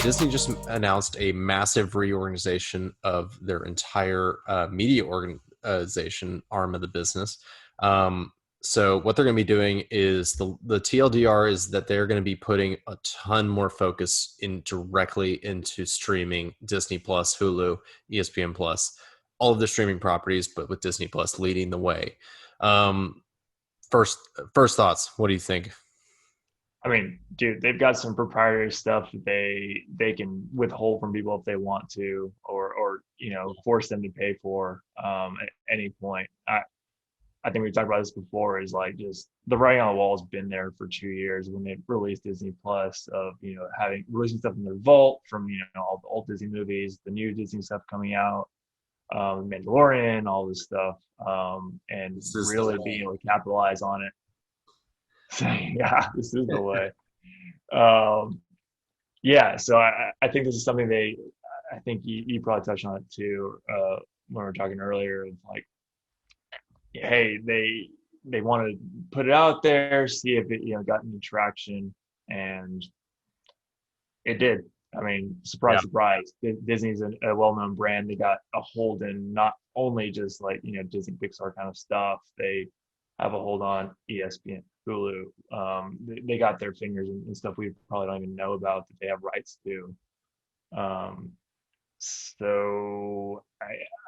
Disney just announced a massive reorganization of their entire media organization arm of the business. So what they're going to be doing is the TLDR is that they're going to be putting a ton more focus in directly into streaming Disney Plus, Hulu, ESPN Plus, all of the streaming properties, but with Disney Plus leading the way. First thoughts. What do you think? I mean, dude, they've got some proprietary stuff that they can withhold from people if they want to, or force them to pay for at any point. I think we talked about this before. Is like just the writing on the wall has been there for 2 years when they released Disney Plus of having releasing stuff in their vault from all the old Disney movies, the new Disney stuff coming out, Mandalorian, all this stuff, and This is really being able to capitalize on it. So, yeah, this is the way. Um, yeah, so I think this is something I think you probably touched on it too when we were talking earlier. Of like, hey, they want to put it out there, see if it got any traction, and it did. I mean, Yeah. surprise, surprise. Disney's a well-known brand. They got a hold in not only just like Disney Pixar kind of stuff. They have a hold on ESPN, Hulu. They got their fingers in stuff we probably don't even know about that they have rights to. Um, so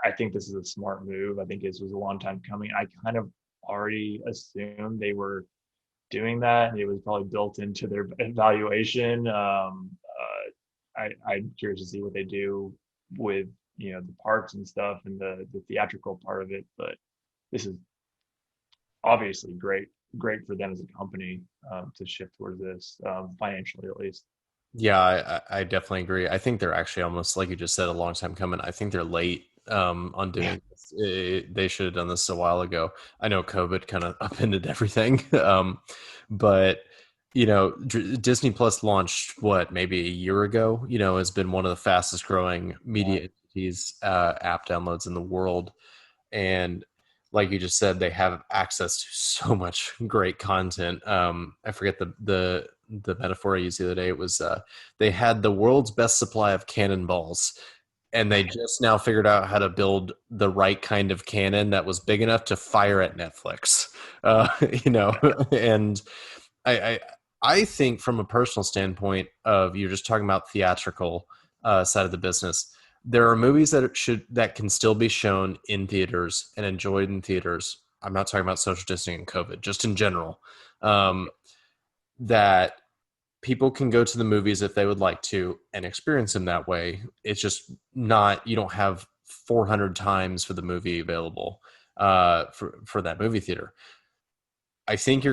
I think this is a smart move. I think this was a long time coming. I kind of already assumed they were doing that, and it was probably built into their evaluation. I'm curious to see what they do with the parks and stuff and the theatrical part of it. But this is obviously great for them as a company to shift towards this financially at least. Yeah, I definitely agree. I think they're actually almost, like you just said, a long time coming. I think they're late on doing this. They should have done this a while ago. I know COVID kind of upended everything, but Disney Plus launched what, maybe a year ago. Has been one of the fastest growing Yeah. media entities, app downloads in the world, and like you just said, they have access to so much great content. I forget the metaphor I used the other day. It was they had the world's best supply of cannonballs, and they just now figured out how to build the right kind of cannon that was big enough to fire at Netflix. And I, I I think from a personal standpoint of you're just talking about theatrical side of the business, there are movies that can still be shown in theaters and enjoyed in theaters. I'm not talking about social distancing and COVID, just in general. Um, that people can go to the movies if they would like to and experience them that way. It's just not, you don't have 400 times for the movie available for that movie theater. I think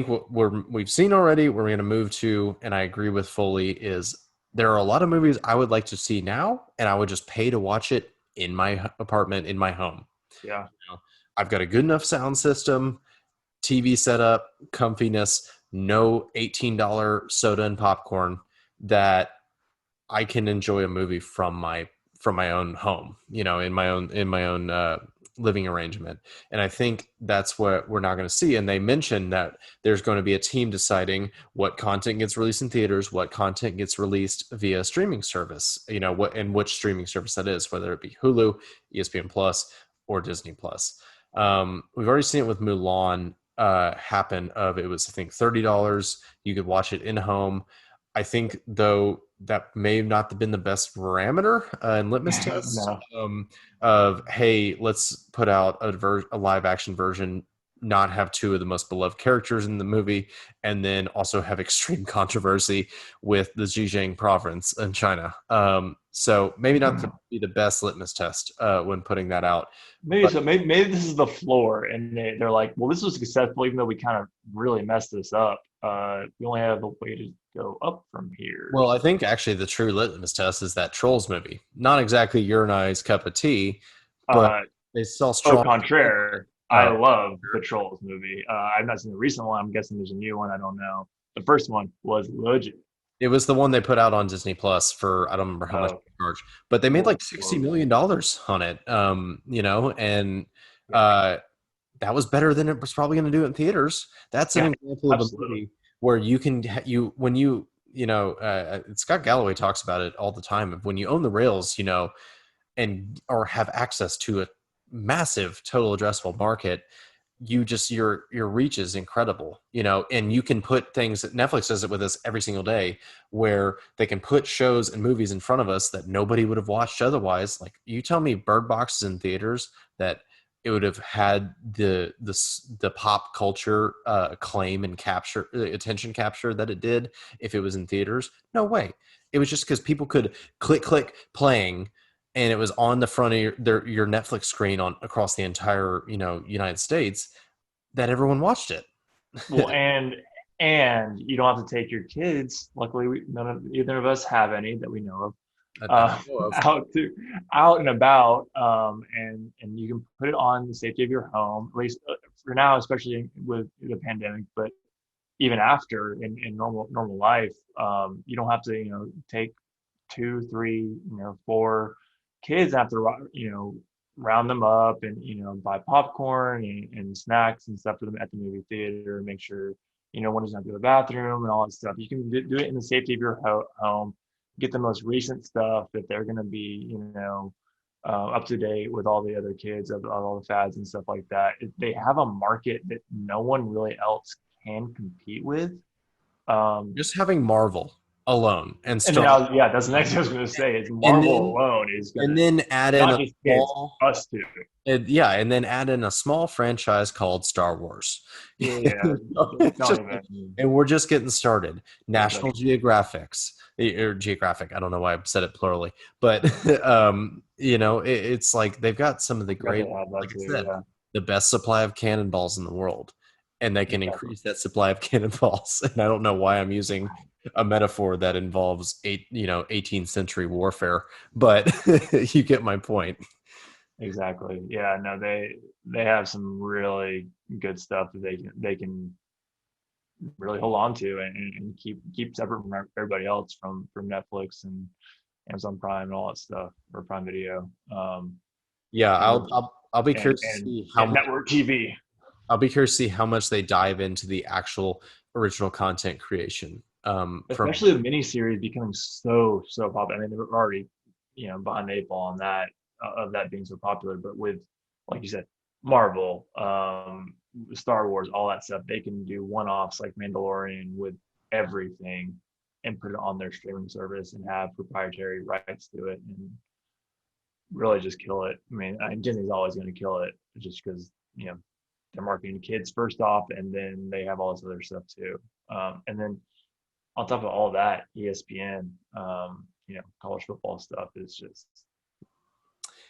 what we've seen already, we're going to move to, and I agree with Foley, is there are a lot of movies I would like to see now, and I would just pay to watch it in my apartment, in my home. Yeah. I've got a good enough sound system, TV setup, comfiness, no $18 soda and popcorn, that I can enjoy a movie from my own home, in my own living arrangement. And I think that's what we're not going to see. And they mentioned that there's going to be a team deciding what content gets released in theaters, what content gets released via streaming service, what and which streaming service that is, whether it be Hulu, ESPN Plus, or Disney Plus. We've already seen it with Mulan happen. Of it was, I think, $30. You could watch it in home. I think, though, that may have not been the best parameter and litmus test No. of, hey, let's put out a live action version, not have two of the most beloved characters in the movie, and then also have extreme controversy with the Zhejiang province in China. So maybe not to be the best litmus test when putting that out. Maybe But so. Maybe this is the floor, and they're like, well, this was successful, even though we kind of really messed this up. We only have a way to go up from here. well, I think actually the true litmus test is that Trolls movie. Not exactly your and I's cup of tea, but Uh, they saw au strong. contraire, I Uh, love the Trolls movie. I've not seen the recent one. I'm guessing there's a new one. I don't know. The first one was legit. It was the one they put out on Disney Plus for, I don't remember how much Uh, they charged, but they made like $60 million on it. And yeah, uh, that was better than it was probably going to do in theaters. That's an yeah, example of a absolutely. movie where you can you when you Scott Galloway talks about it all the time. Of when you own the rails, and or have access to a massive total addressable market, your reach is incredible, and you can put things. Netflix does it with us every single day, where they can put shows and movies in front of us that nobody would have watched otherwise. Like, you tell me Bird Box is in theaters, that it would have had the pop culture acclaim and capture attention capture that it did if it was in theaters. No way. It was just because people could click playing, and it was on the front of your Netflix screen on across the entire United States, that everyone watched it. Well, and you don't have to take your kids. Luckily, neither of us have any that we know of. That I know of. Out and about, and you can put it on the safety of your home. At least for now, especially with the pandemic, but even after in normal life, you don't have to take two, three, four kids, have to round them up and buy popcorn and snacks and stuff for them at the movie theater, and make sure one doesn't have to go to the bathroom and all that stuff. You can do it in the safety of your home. Get the most recent stuff that they're going to be up to date with all the other kids of all the fads and stuff like that. They have a market that no one really else can compete with. Just having Marvel alone and And Star, now, yeah, that's the next thing I was going to say. Is and Marvel then alone is going and to then add in not a just kids, small us too. and then add in a small franchise called Star Wars. Yeah, It's don't just, even. and we're just getting started. It's like National Geographics or Geographic. I don't know why I said it plurally, but it's like they've got some of the got to great, have that like I too. said, Yeah, the best supply of cannonballs in the world, and they can exactly. increase that supply of cannonballs. And I don't know why I'm using a metaphor that involves 18th century warfare, but you get my point. Exactly. Yeah, no, they have some really good stuff that they can really hold on to and keep separate from everybody else from Netflix and Amazon Prime and all that stuff, or Prime Video. Yeah, And really I'll be and curious to and see and network TV. I'll be curious to see how much they dive into the actual original content creation. From Especially the miniseries becoming so popular. I mean, they were already behind the eight ball on that, of that being so popular, but with, like you said, Marvel, Star Wars, all that stuff, they can do one-offs like Mandalorian with everything and put it on their streaming service and have proprietary rights to it and really just kill it. I mean, Disney's always going to kill it just because they're marketing to kids first off, and then they have all this other stuff too. And then on top of all that, ESPN, college football stuff is just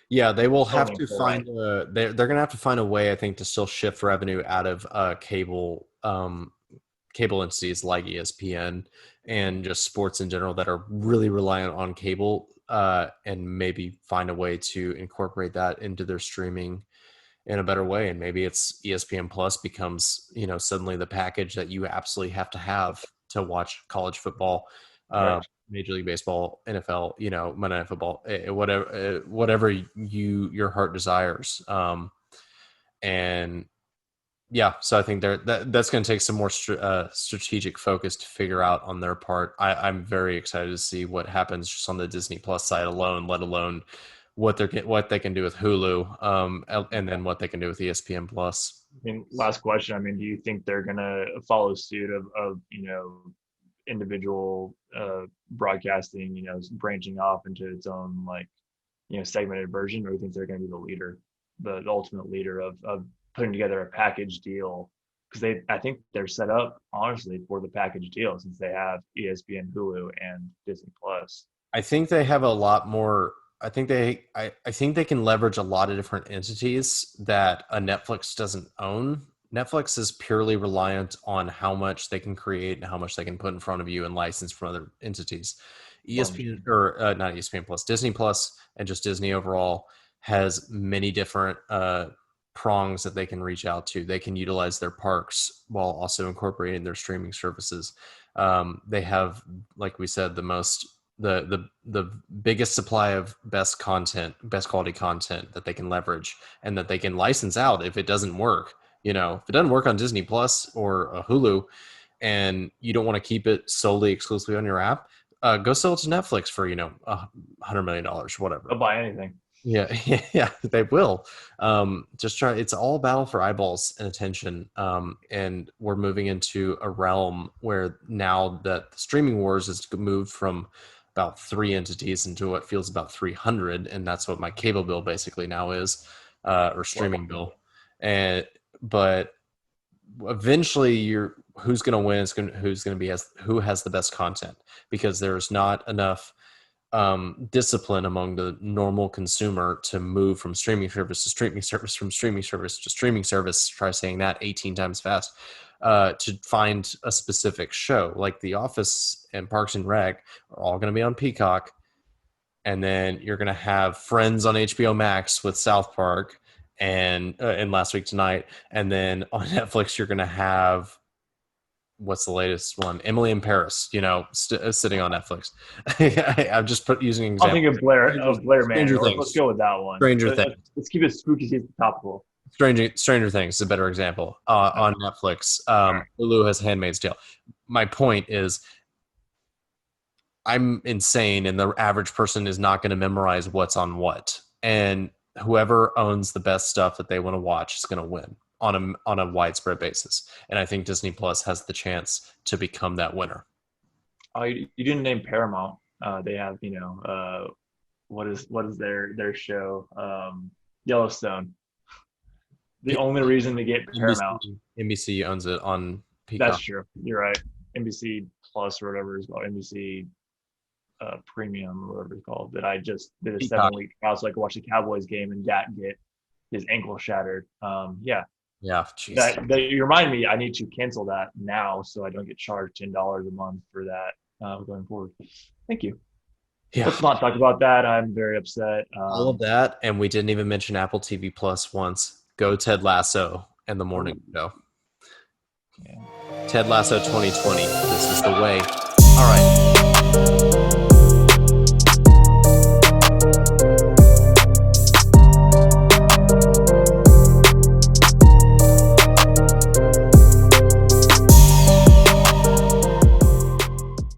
Yeah, they will have totally in to full right. find they're going to have to find a way, I think, to still shift revenue out of cable entities like ESPN and just sports in general that are really reliant on cable, and maybe find a way to incorporate that into their streaming in a better way. And maybe it's ESPN Plus becomes, suddenly the package that you absolutely have to watch college football, Right. Major League Baseball, NFL, Monday Night Football, whatever your heart desires. And yeah, so I think that's going to take some more strategic focus to figure out on their part. I'm very excited to see what happens just on the Disney Plus side alone, let alone what they can do with Hulu, and then what they can do with ESPN Plus. I mean, last question. I mean, do you think they're gonna follow suit of individual broadcasting, branching off into its own like segmented version, or do you think they're gonna be the leader, the ultimate leader of putting together a package deal? Because I think they're set up honestly for the package deal since they have ESPN, Hulu, and Disney Plus. I think they have a lot more. I think they can leverage a lot of different entities that a Netflix doesn't own. Netflix is purely reliant on how much they can create and how much they can put in front of you and license from other entities. ESPN, or not ESPN Plus, Disney Plus, and just Disney overall has many different prongs that they can reach out to. They can utilize their parks while also incorporating their streaming services. They have, like we said, the biggest supply of best quality content that they can leverage and that they can license out if it doesn't work. If it doesn't work on Disney Plus or Hulu, and you don't want to keep it solely exclusively on your app, go sell it to Netflix for $100 million, whatever. They'll buy anything. Yeah, yeah, they will. Just try. It's all a battle for eyeballs and attention. And we're moving into a realm where now that the streaming wars has moved from about 3 entities into what feels about 300, and that's what my cable bill basically now is, or streaming bill. And but eventually, who's going to win is who's going to be who has the best content, because there's not enough discipline among the normal consumer to move from streaming service to streaming service, from streaming service to streaming service, try saying that 18 times fast, to find a specific show. Like The Office and Parks and Rec are all going to be on Peacock, and then you're going to have Friends on HBO Max with South Park and Last Week Tonight, and then on Netflix you're going to have, what's the latest one? Emily in Paris, sitting on Netflix. I'm just using an example. I'll think of Blair Stranger Manor. Things. Let's go with that one. Stranger Things. Let's keep it spooky, keep it topical. Stranger Things is a better example on Netflix. Hulu has Handmaid's Tale. My point is, I'm insane, and the average person is not going to memorize what's on what. And whoever owns the best stuff that they want to watch is going to win on a widespread basis. And I think Disney Plus has the chance to become that winner. Oh, you didn't name Paramount. They have, what is their show? Yellowstone. The only reason to get Paramount. NBC owns it on Peacock. That's true. You're right. NBC Plus or whatever it's called. NBC Premium or whatever it's called. That I just did a 7-week trial so I could watch the Cowboys game and Dak get his ankle shattered. Yeah. Yeah, that you remind me, I need to cancel that now so I don't get charged $10 a month for that going forward. Thank you. Yeah. Let's not talk about that. I'm very upset. All of that, and we didn't even mention Apple TV Plus once. Go Ted Lasso and The Morning Show. Yeah. Ted Lasso 2020. This is the way. All right.